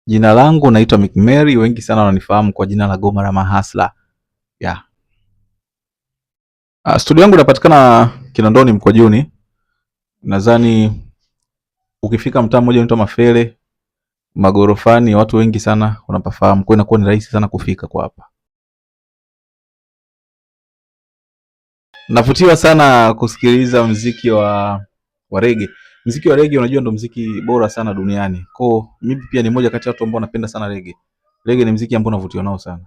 Jina langu naitwa Mick Mary, wengi sana wananifahamu kwa jina la Goma la Mahasla. Yeah. Studio yangu inapatikana Kinondoni Mkwajuni. Nadhani ukifika mtaa mmoja unaitwa Mafele, magorofani, watu wengi sana wanapafahamu. Kwa inakuwa ni rahisi sana kufika kwa hapa. Navutiwa sana kusikiliza muziki wa reggae. Muziki wa reggae unajua ndo muziki bora sana duniani. Kwa mimi pia ni moja kati ya watu ambao napenda sana reggae. Reggae ni muziki ambao navutiwa nao sana.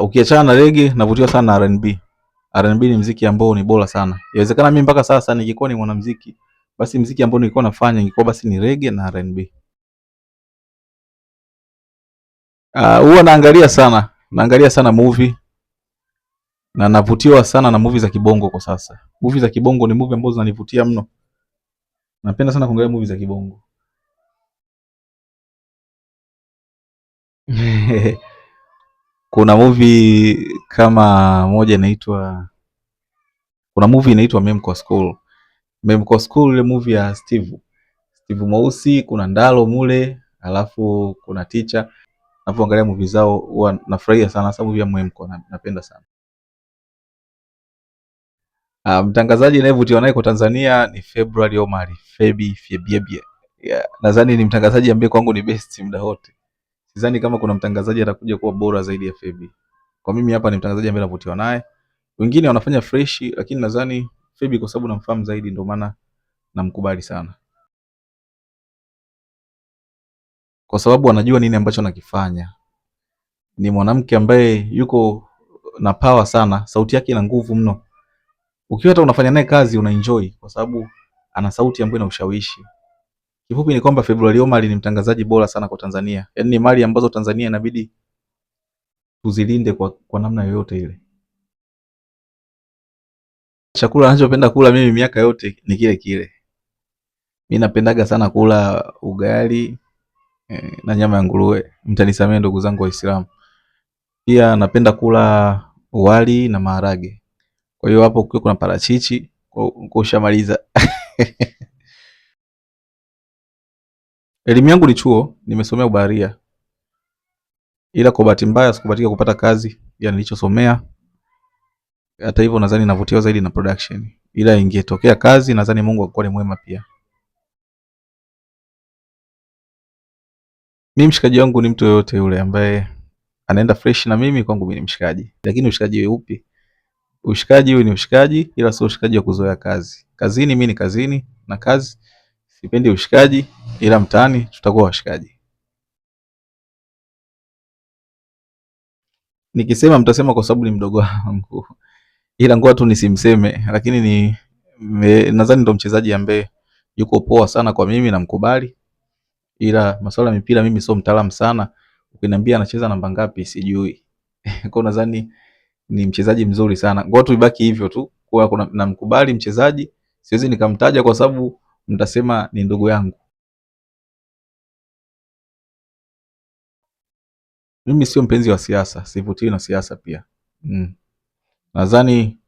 Ukiachana na reggae navutiwa sana na R&B. R&B ni muziki ambao ni bora sana. Inawezekana mimi mpaka sasa nikikuwa ni mwanamuziki, basi muziki ambao nilikuwa nafanya ingekuwa basi ni reggae na R&B. Huwa naangalia sana movie na navutiwa sana na movie za kibongo kwa sasa. Movie za kibongo ni movie ambazo zinanivutia mno. Napenda sana kuangalia movie za kibongo. Kuna movie kama moja inaitwa Memco School. Memco School ile movie ya Steve Mweusi, kuna Ndalo mule, alafu kuna Teacher. Napoangalia movie zao huwa nafurahia sana, sababu movie ya Memco napenda sana. Mtangazaji ninayevutiwa naye kwa Tanzania ni February Omari, Febi Fiebiebie. Yeah, nadhani ni mtangazaji ambaye kwangu ni best muda wote. Sidhani kama kuna mtangazaji atakuja kuwa bora zaidi ya Febi. Kwa mimi hapa ni mtangazaji ambaye navutiwa naye. Wengine wanafanya fresh, lakini nadhani Febi kwa sababu namfahamu zaidi ndio maana namkubali sana. Kwa sababu anajua nini ambacho anakifanya. Ni mwanamke ambaye yuko na power sana, sauti yake ina nguvu mno. Ukiwa hata unafanya naye kazi unaenjoy kwa sababu ana sauti ambayo ina ushawishi. Kifupi ni kwamba February Omari ni mtangazaji bora sana kwa Tanzania. Yaani ni mali ambazo Tanzania inabidi tuzilinde kwa namna yoyote ile. Chakula ninachopenda kula mimi miaka yote ni kile kile. Mimi napendaga sana kula ugali na nyama ya nguruwe. Mtanisamee ndugu zangu Waislamu. Pia napenda kula wali na maharage. Kwa hiyo hapo kuna parachichi ushamaliza. Elimu yangu ni chuo, nimesomea ubaharia. Ila kwa bahati mbaya sikubahatika kupata kazi ya nilichosomea. Hata hivyo nadhani navutiwa zaidi na production. Ila ingetokea kazi nadhani Mungu angekuwa ni mwema pia. Mimi mshikaji wangu ni mtu yoyote yule ambaye anaenda fresh na mimi, kwangu mimi ni mshikaji. Lakini ushikaji upi? Ushikaji huyu ni ushikaji, ila sio ushikaji wa kuzoea kazi. Kazini mimi ni kazini na kazi. Sipendi ushikaji, ila mtaani tutakuwa washikaji. Nikisema mtasema kwa sababu ni mdogo wangu. Ila ngoja tu nisimseme, lakini nadhani ndo mchezaji ambaye yuko poa sana kwa mimi, namkubali. Ila masuala ya mipira mimi sio mtaalamu sana. Ukiniambia anacheza namba ngapi sijui. Kwa nadhani ni mchezaji mzuri sana. Ngoja tu ibaki hivyo tu. Kwa namkubali mchezaji, siwezi nikamtaja kwa sababu mtasema ni ndugu yangu. Mimi sio mpenzi wa siasa, sivutiwi na siasa pia. Nadhani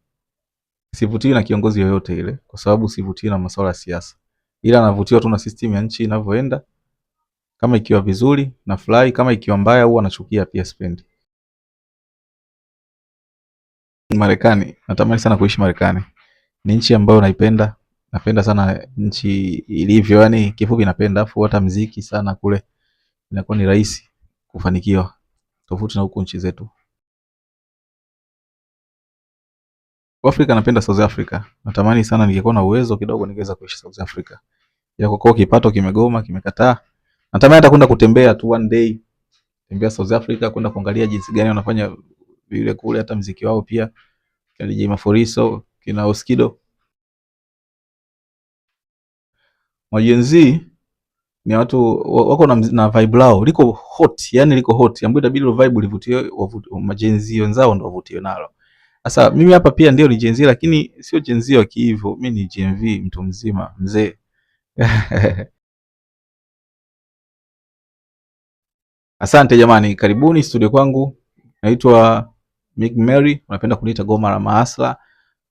sivutiwi na kiongozi yoyote ile kwa sababu sivutiwi na masuala ya siasa. Ila navutiwa tu na system ya nchi inavyoenda. Kama ikiwa vizuri nafurahi, kama ikiwa mbaya huwa nachukia pia sipendi. Marekani, natamani sana kuishi Marekani. Ni nchi ambayo naipenda. Napenda sana nchi ilivyo, yani kifupi napenda, afu hata muziki sana kule inakuwa ni rahisi kufanikiwa. Tofauti na huko nchi zetu. Afrika napenda South Africa. Natamani sana ningekuwa na uwezo kidogo ningeweza kuishi South Africa. Ya kwa kipato kimegoma, kimekataa. Natamani hata kwenda kutembea tu one day. Tembea South Africa, kwenda kuangalia jinsi gani wanafanya vile kule, hata muziki wao pia. Kina DJ Maforiso, kina Oskido. Majenzi ni watu wako na vibe lao, liko hot, yani liko hot. Ambapo itabidi lo vibe livutie majenzi wenzao ndio wavutiwe nalo. Sasa mimi hapa pia ndio ni Gen Z, lakini sio Gen Z wa kiivo, mimi ni Gen V, mtu mzima, mzee. Asante jamani, karibuni studio kwangu. Naitwa Mick Mary, unapenda kuniita Goma la Mahasla.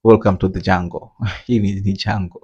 Welcome to the jungle. Hii ni jungle.